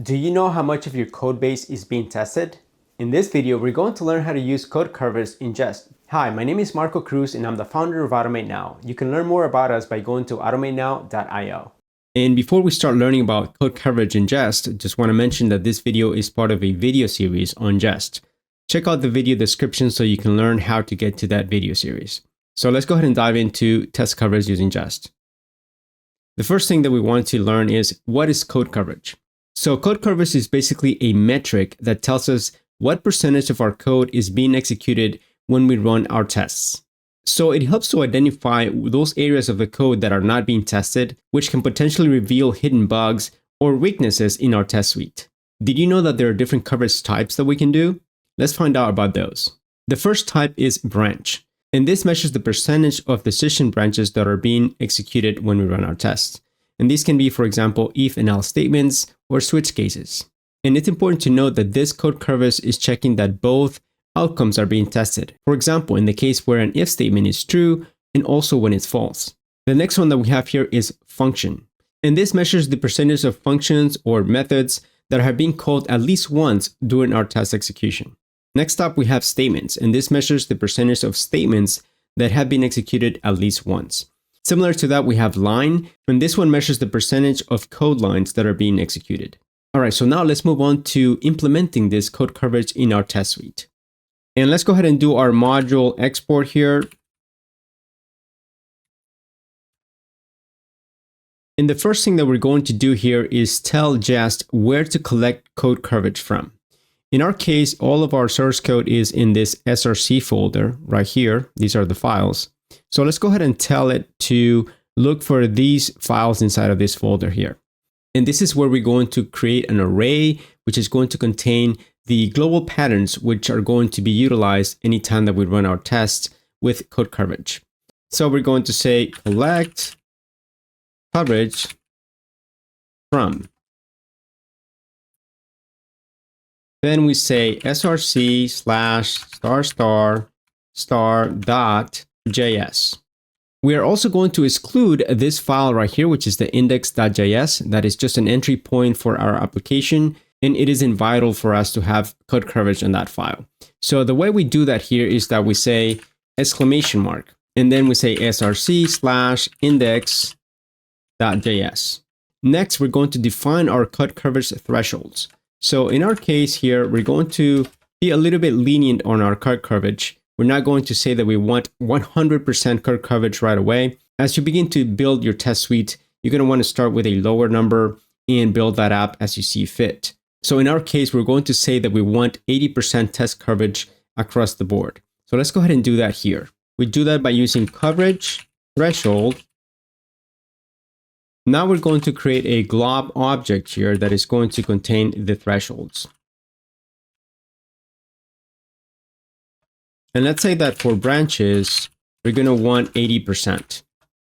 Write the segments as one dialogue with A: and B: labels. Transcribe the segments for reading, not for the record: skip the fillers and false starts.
A: Do you know how much of your code base is being tested? In this video, we're going to learn how to use code coverage in Jest. Hi, my name is Marco Cruz and I'm the founder of automateNow. You can learn more about us by going to automateNow.io. And before we start learning about code coverage in Jest, just want to mention that this video is part of a video series on Jest. Check out the video description so you can learn how to get to that video series. So let's go ahead and dive into test coverage using Jest. The first thing that we want to learn is what is code coverage? So code coverage is basically a metric that tells us what percentage of our code is being executed when we run our tests. So it helps to identify those areas of the code that are not being tested, which can potentially reveal hidden bugs or weaknesses in our test suite. Did you know that there are different coverage types that we can do? Let's find out about those. The first type is branch, and this measures the percentage of decision branches that are being executed when we run our tests. And these can be, for example, if and else statements or switch cases. And it's important to note that this code coverage is checking that both outcomes are being tested. For example, in the case where an if statement is true and also when it's false. The next one that we have here is function. And this measures the percentage of functions or methods that have been called at least once during our test execution. Next up, we have statements, and this measures the percentage of statements that have been executed at least once. Similar to that, we have line, and this one measures the percentage of code lines that are being executed. All right, so now let's move on to implementing this code coverage in our test suite. And let's go ahead and do our module export here. And the first thing that we're going to do here is tell Jest where to collect code coverage from. In our case, all of our source code is in this src folder right here. These are the files. So let's go ahead and tell it to look for these files inside of this folder here. And this is where we're going to create an array, which is going to contain the global patterns, which are going to be utilized anytime that we run our tests with code coverage. So we're going to say collect coverage from. Then we say src /***.js. We are also going to exclude this file right here, which is the index.js. That is just an entry point for our application, and it isn't vital for us to have code coverage on that file. So the way we do that here is that we say !, and then we say src /index.js. Next, we're going to define our code coverage thresholds. So in our case here, we're going to be a little bit lenient on our code coverage. We're not going to say that we want 100% code coverage right away. As you begin to build your test suite, you're going to want to start with a lower number and build that up as you see fit. So in our case, we're going to say that we want 80% test coverage across the board. So let's go ahead and do that here. We do that by using coverage threshold. Now we're going to create a glob object here that is going to contain the thresholds. And let's say that for branches, we're going to want 80%.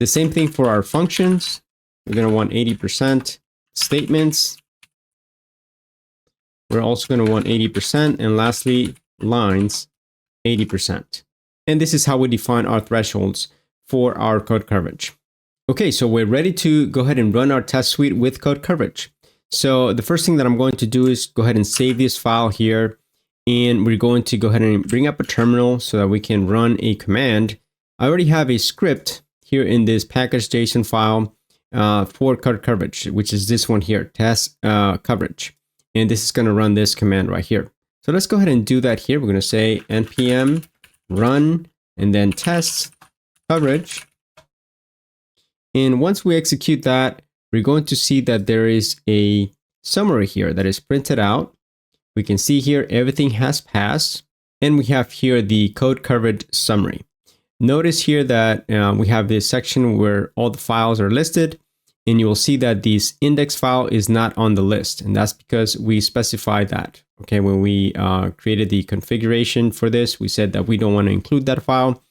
A: The same thing for our functions. We're going to want 80%. Statements, we're also going to want 80%. And lastly, lines, 80%. And this is how we define our thresholds for our code coverage. Okay, so we're ready to go ahead and run our test suite with code coverage. So the first thing that I'm going to do is go ahead and save this file here. And we're going to go ahead and bring up a terminal so that we can run a command. I already have a script here in this package.json file for code coverage, which is this one here, test coverage. And this is going to run this command right here. So let's go ahead and do that here. We're going to say npm run and then test coverage. And once we execute that, we're going to see that there is a summary here that is printed out. We can see here everything has passed, and we have here the code coverage summary. Notice here that we have this section where all the files are listed, and you will see that this index file is not on the list, and that's because we specified that. Okay, when we created the configuration for this, we said that we don't want to include that file.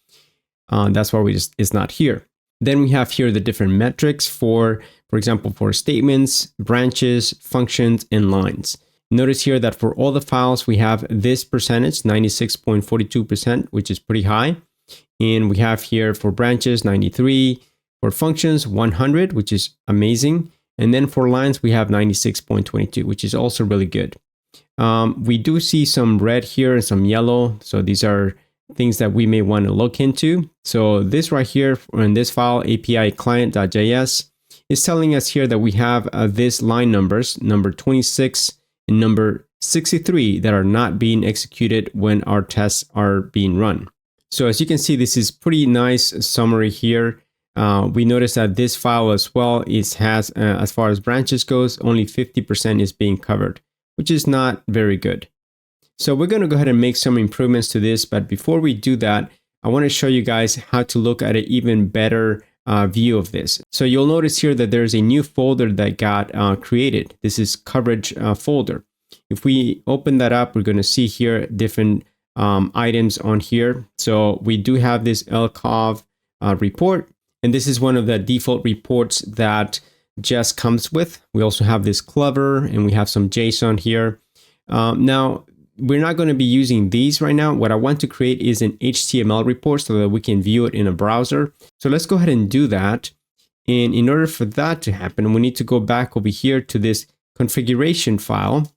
A: That's why it's not here. Then we have here the different metrics for example, for statements, branches, functions, and lines. Notice here that for all the files, we have this percentage, 96.42%, which is pretty high. And we have here for branches, 93, for functions, 100, which is amazing. And then for lines, we have 96.22, which is also really good. We do see some red here and some yellow. So these are things that we may want to look into. So this right here in this file, API client.js, is telling us here that we have this line numbers, number 26 and number 63, that are not being executed when our tests are being run. So as you can see, this is pretty nice summary here. We notice that this file as well has, as far as branches goes, only 50% is being covered, which is not very good. So we're going to go ahead and make some improvements to this. But before we do that, I want to show you guys how to look at an even better view of this. So you'll notice here that there's a new folder that got created. This is coverage folder. If we open that up, we're going to see here different items on here. So we do have this lcov report, and this is one of the default reports that Jest comes with. We also have this Clever, and we have some JSON here. Now, we're not going to be using these right now. What I want to create is an HTML report so that we can view it in a browser. So let's go ahead and do that. And in order for that to happen, we need to go back over here to this configuration file,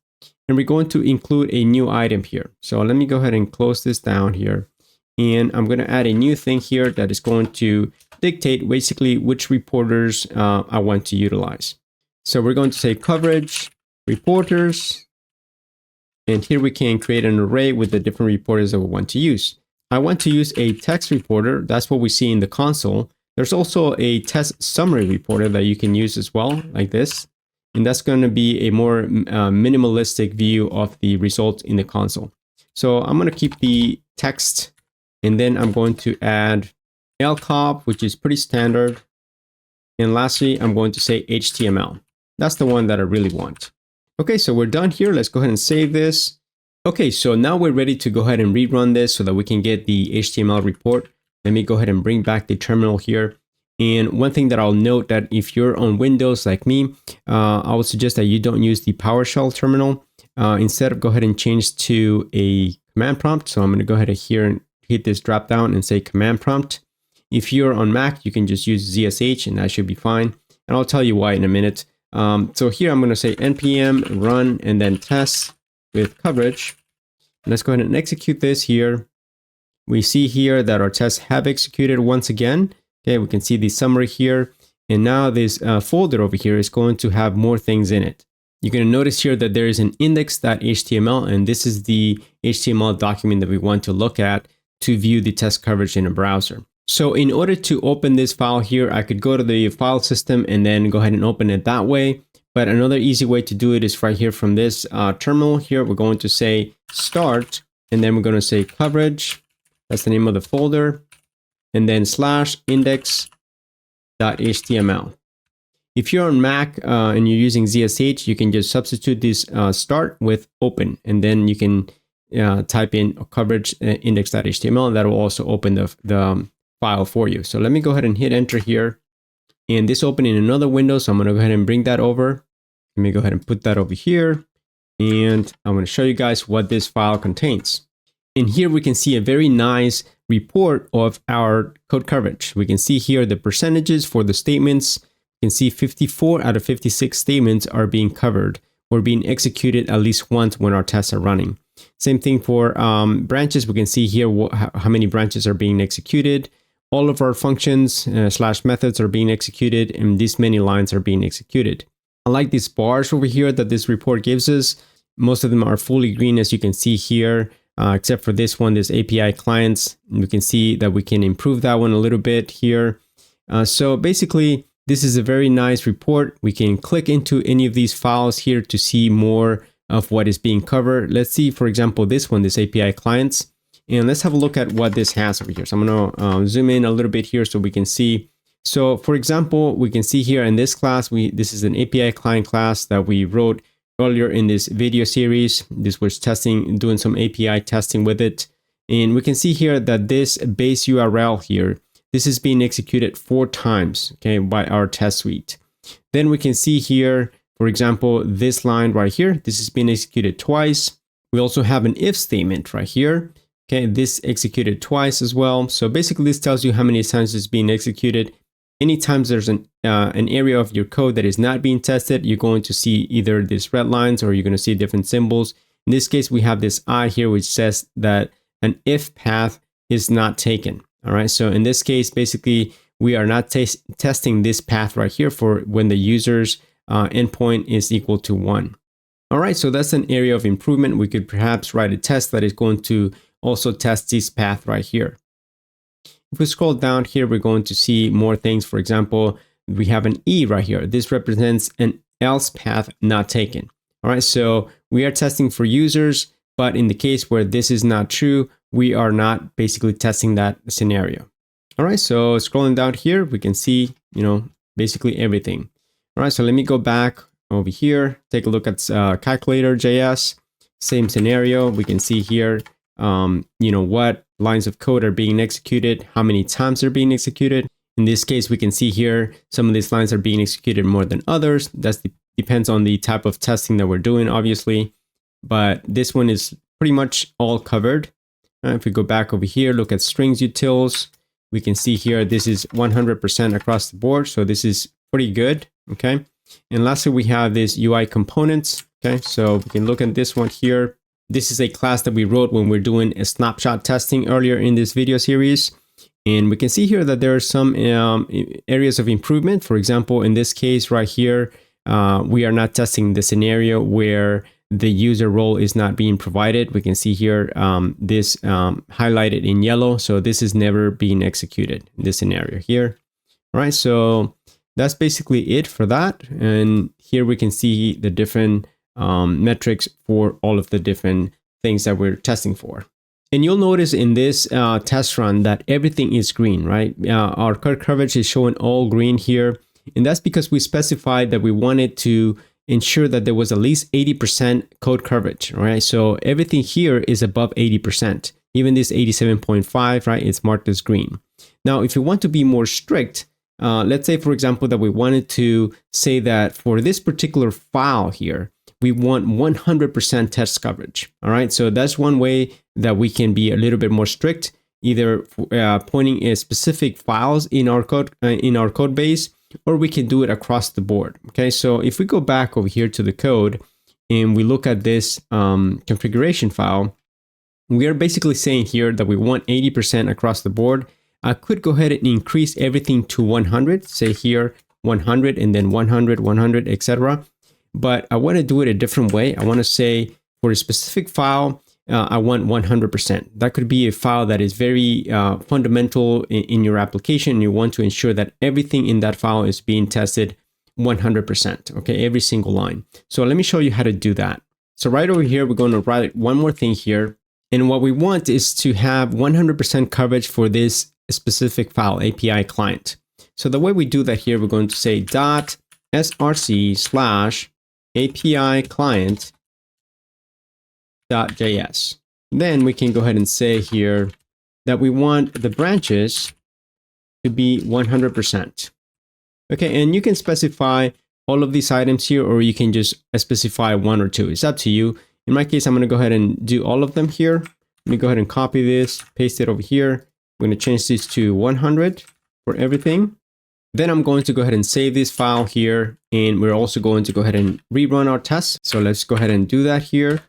A: and we're going to include a new item here. So let me go ahead and close this down here. And I'm going to add a new thing here that is going to dictate basically which reporters I want to utilize. So we're going to say coverage reporters. And here we can create an array with the different reporters that we want to use. I want to use a text reporter. That's what we see in the console. There's also a test summary reporter that you can use as well, like this. And that's going to be a more minimalistic view of the results in the console. So I'm going to keep the text, and then I'm going to add lcov, which is pretty standard. And lastly, I'm going to say HTML. That's the one that I really want. Okay, so we're done here. Let's go ahead and save this. Okay, so now we're ready to go ahead and rerun this so that we can get the HTML report. Let me go ahead and bring back the terminal here. And one thing that I'll note that if you're on Windows like me, I would suggest that you don't use the PowerShell terminal. Instead, go ahead and change to a command prompt. So I'm going to go ahead here and hit this drop down and say command prompt. If you're on Mac, you can just use ZSH and that should be fine. And I'll tell you why in a minute. So here I'm going to say npm run and then test with coverage. Let's go ahead and execute this here. We see here that our tests have executed once again. Okay, we can see the summary here. And now this folder over here is going to have more things in it. You're going to notice here that there is an index.html, and this is the HTML document that we want to look at to view the test coverage in a browser. So in order to open this file here, I could go to the file system and then go ahead and open it that way. But another easy way to do it is right here from this terminal here. We're going to say start, and then we're going to say coverage. That's the name of the folder. And then /index.html. If you're on Mac and you're using ZSH, you can just substitute this start with open, and then you can type in coverage index.html, and that will also open the file for you. So let me go ahead and hit enter here. And this opened in another window, so I'm going to go ahead and bring that over. Let me go ahead and put that over here. And I'm going to show you guys what this file contains. And here we can see a very nice report of our code coverage. We can see here the percentages for the statements. You can see 54 out of 56 statements are being covered or being executed at least once when our tests are running. Same thing for branches. We can see here how many branches are being executed. All of our functions / methods are being executed, and this many lines are being executed. Unlike these bars over here that this report gives us, most of them are fully green, as you can see here, except for this one, this API clients. We can see that we can improve that one a little bit here. So basically, this is a very nice report. We can click into any of these files here to see more of what is being covered. Let's see, for example, this one, this API clients. And let's have a look at what this has over here. So I'm going to zoom in a little bit here so we can see. So for example, we can see here in this class, this is an API client class that we wrote earlier in this video series. This was doing some API testing with it. And we can see here that this base URL here, this is being executed 4 times, okay, by our test suite. Then we can see here, for example, this line right here, this is being executed twice. We also have an if statement right here. Okay, this executed twice as well. So basically this tells you how many times it's being executed. anytime there's an area of your code that is not being tested, you're going to see either these red lines or you're going to see different symbols. In this case, we have this I here, which says that an if path is not taken. All right. So in this case, basically, we are not testing this path right here for when the user's endpoint is equal to 1. All right. So that's an area of improvement. We could perhaps write a test that is going to also test this path right here. If we scroll down here, we're going to see more things. For example, we have an E right here. This represents an else path not taken. All right. So we are testing for users, but in the case where this is not true, we are not basically testing that scenario. All right, so scrolling down here, we can see, basically everything. All right, so let me go back over here, take a look at calculator.js, same scenario. We can see here, what lines of code are being executed, how many times they're being executed. In this case, we can see here, some of these lines are being executed more than others. That depends on the type of testing that we're doing, obviously. But this one is pretty much all covered. If we go back over here, look at strings utils, we can see here, this is 100% across the board. So this is pretty good. Okay. And lastly, we have this UI components. Okay. So we can look at this one here. This is a class that we wrote when we're doing a snapshot testing earlier in this video series. And we can see here that there are some areas of improvement. For example, in this case right here, we are not testing the scenario where the user role is not being provided. We can see here this highlighted in yellow. So this is never being executed in this scenario here. All right, so that's basically it for that. And here we can see the different metrics for all of the different things that we're testing for. And you'll notice in this test run that everything is green, right? Our code coverage is showing all green here. And that's because we specified that we wanted to ensure that there was at least 80% code coverage, right? So everything here is above 80%. Even this 87.5, right? It's marked as green. Now, if you want to be more strict, let's say, for example, that we wanted to say that for this particular file here, we want 100% test coverage. All right. So that's one way that we can be a little bit more strict, either pointing at specific files in our code base, or we can do it across the board. Okay, so if we go back over here to the code and we look at this configuration file, we are basically saying here that we want 80% across the board. I could go ahead and increase everything to 100, say here 100 and then 100, 100, etc. But I want to do it a different way. I want to say for a specific file, I want 100%. That could be a file that is very fundamental in your application. You want to ensure that everything in that file is being tested 100%, okay, every single line. So let me show you how to do that. So right over here, we're going to write one more thing here. And what we want is to have 100% coverage for this specific file, API client. So the way we do that here, we're going to say .src/API client .js. Then we can go ahead and say here that we want the branches to be 100%. Okay, and you can specify all of these items here, or you can just specify one or two. It's up to you. In my case, I'm going to go ahead and do all of them here. Let me go ahead and copy this, paste it over here. I'm going to change this to 100 for everything. Then I'm going to go ahead and save this file here. And we're also going to go ahead and rerun our tests. So let's go ahead and do that here.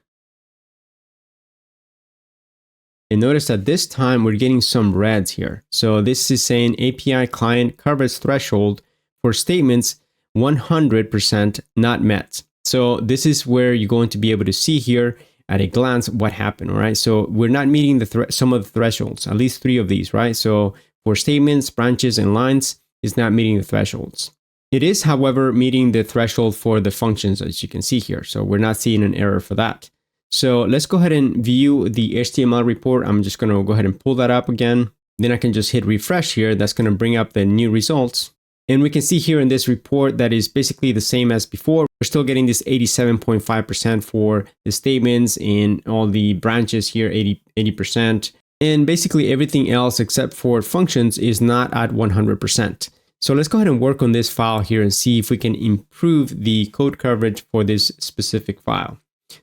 A: And notice that this time we're getting some reds here. So this is saying API client coverage threshold for statements 100% not met. So this is where you're going to be able to see here at a glance what happened, all right? So we're not meeting some of the thresholds, at least 3 of these, right? So for statements, branches, and lines, it's not meeting the thresholds. It is, however, meeting the threshold for the functions, as you can see here. So we're not seeing an error for that. So let's go ahead and view the HTML report. I'm just going to go ahead and pull that up again. Then I can just hit refresh here. That's going to bring up the new results. And we can see here in this report that is basically the same as before. We're still getting this 87.5% for the statements and all the branches here, 80%. And basically everything else except for functions is not at 100%. So let's go ahead and work on this file here and see if we can improve the code coverage for this specific file.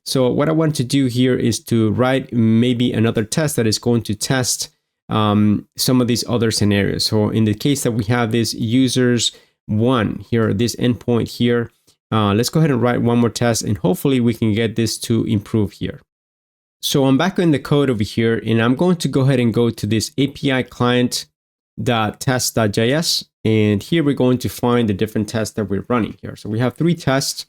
A: So what I want to do here is to write maybe another test that is going to test some of these other scenarios. So in the case that we have this users one here, this endpoint here, let's go ahead and write one more test, and hopefully we can get this to improve here. So I'm back in the code over here, and I'm going to go ahead and go to this API client.test.js. And here we're going to find the different tests that we're running here. So we have 3 tests.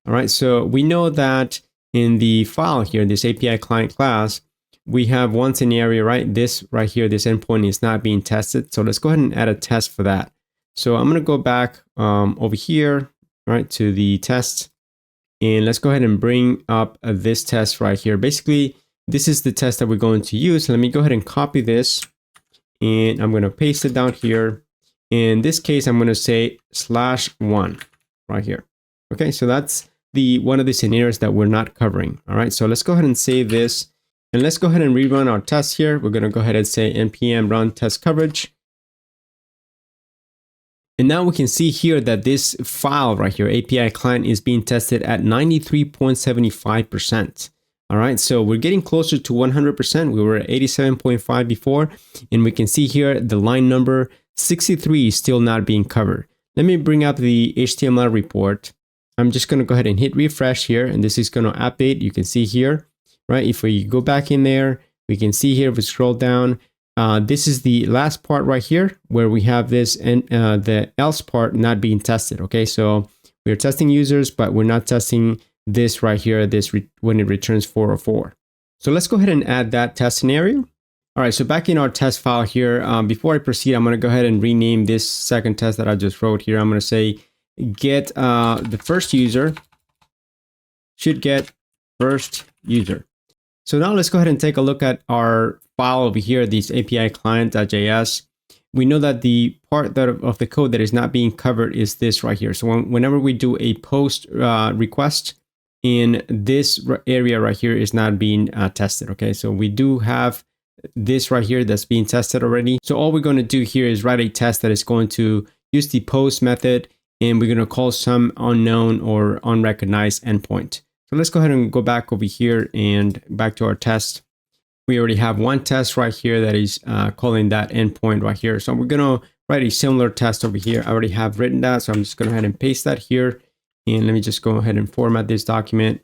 A: All right. So we know that in the file here, this API client class, we have one scenario, right? This right here, this endpoint is not being tested. So let's go ahead and add a test for that. So I'm going to go back over here, right, to the test. And let's go ahead and bring up this test right here. Basically, this is the test that we're going to use. Let me go ahead and copy this, and I'm going to paste it down here. In this case, I'm going to say /1 right here. Okay, so that's one of the scenarios that we're not covering. All right, so let's go ahead and save this, and let's go ahead and rerun our test here. We're going to go ahead and say npm run test coverage. And now we can see here that this file right here, API client, is being tested at 93.75%. All right, so we're getting closer to 100%. We were at 87.5 before, and we can see here the line number 63 is still not being covered. Let me bring up the HTML report. I'm just going to go ahead and hit refresh here, and this is going to update. You can see here, right? If we go back in there, we can see here, if we scroll down, this is the last part right here where we have this and the else part not being tested. Okay, so we're testing users, but we're not testing this right here, when it returns 404. So let's go ahead and add that test scenario. All right, so back in our test file here, before I proceed, I'm going to go ahead and rename this second test that I just wrote here. I'm going to say get the first user should get first user. So now let's go ahead and take a look at our file over here, this API client.js. We know that the part of the code that is not being covered is this right here. So whenever we do a post request, in this area right here is not being tested. Okay, so we do have this right here that's being tested already. So all we're going to do here is write a test that is going to use the post method, and we're going to call some unknown or unrecognized endpoint. So let's go ahead and go back over here and back to our test. We already have one test right here that is calling that endpoint right here. So we're going to write a similar test over here. I already have written that, so I'm just going to go ahead and paste that here. And let me just go ahead and format this document.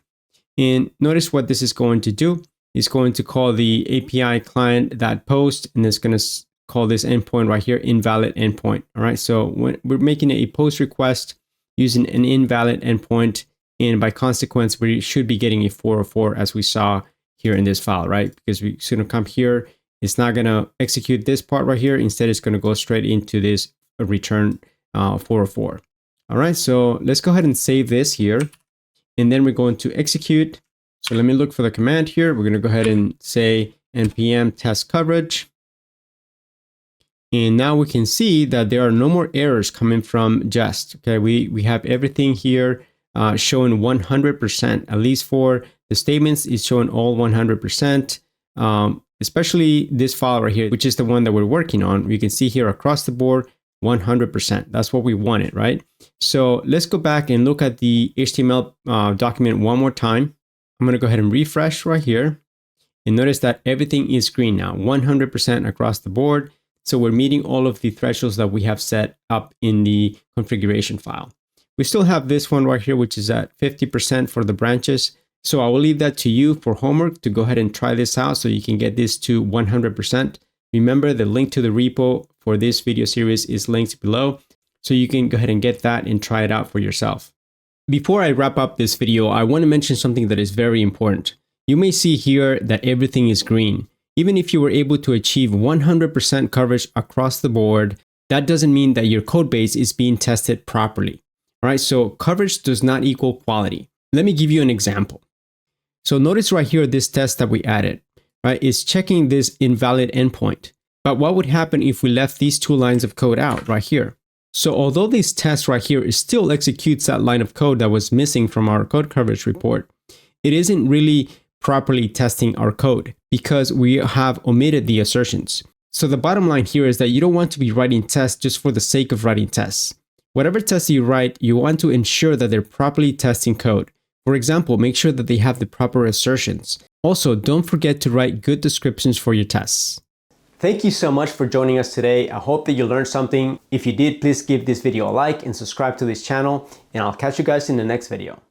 A: And notice what this is going to do. It's going to call the API client.post, and it's going to call this endpoint right here invalid endpoint. All right, so when we're making a post request using an invalid endpoint, and by consequence, we should be getting a 404 as we saw here in this file, right? Because we're going to come here, it's not going to execute this part right here. Instead, it's going to go straight into this return 404. All right, so let's go ahead and save this here, and then we're going to execute. So let me look for the command here. We're going to go ahead and say npm test coverage. And now we can see that there are no more errors coming from Jest. Okay, we have everything here showing 100%, at least for the statements, is showing all 100%, especially this file right here, which is the one that we're working on. You can see here across the board, 100%. That's what we wanted, right? So let's go back and look at the HTML document one more time. I'm going to go ahead and refresh right here. And notice that everything is green now, 100% across the board. So we're meeting all of the thresholds that we have set up in the configuration file. We still have this one right here, which is at 50% for the branches. So I will leave that to you for homework to go ahead and try this out so you can get this to 100%. Remember, the link to the repo for this video series is linked below, so you can go ahead and get that and try it out for yourself. Before I wrap up this video, I want to mention something that is very important. You may see here that everything is green. Even if you were able to achieve 100% coverage across the board, that doesn't mean that your code base is being tested properly. All right, so coverage does not equal quality. Let me give you an example. So notice right here, this test that we added, right, is checking this invalid endpoint. But what would happen if we left these two lines of code out right here? So although this test right here still executes that line of code that was missing from our code coverage report, it isn't really properly testing our code because we have omitted the assertions. So the bottom line here is that you don't want to be writing tests just for the sake of writing tests. Whatever tests you write, you want to ensure that they're properly testing code. For example, make sure that they have the proper assertions. Also, don't forget to write good descriptions for your tests. Thank you so much for joining us today. I hope that you learned something. If you did, please give this video a like and subscribe to this channel, and I'll catch you guys in the next video.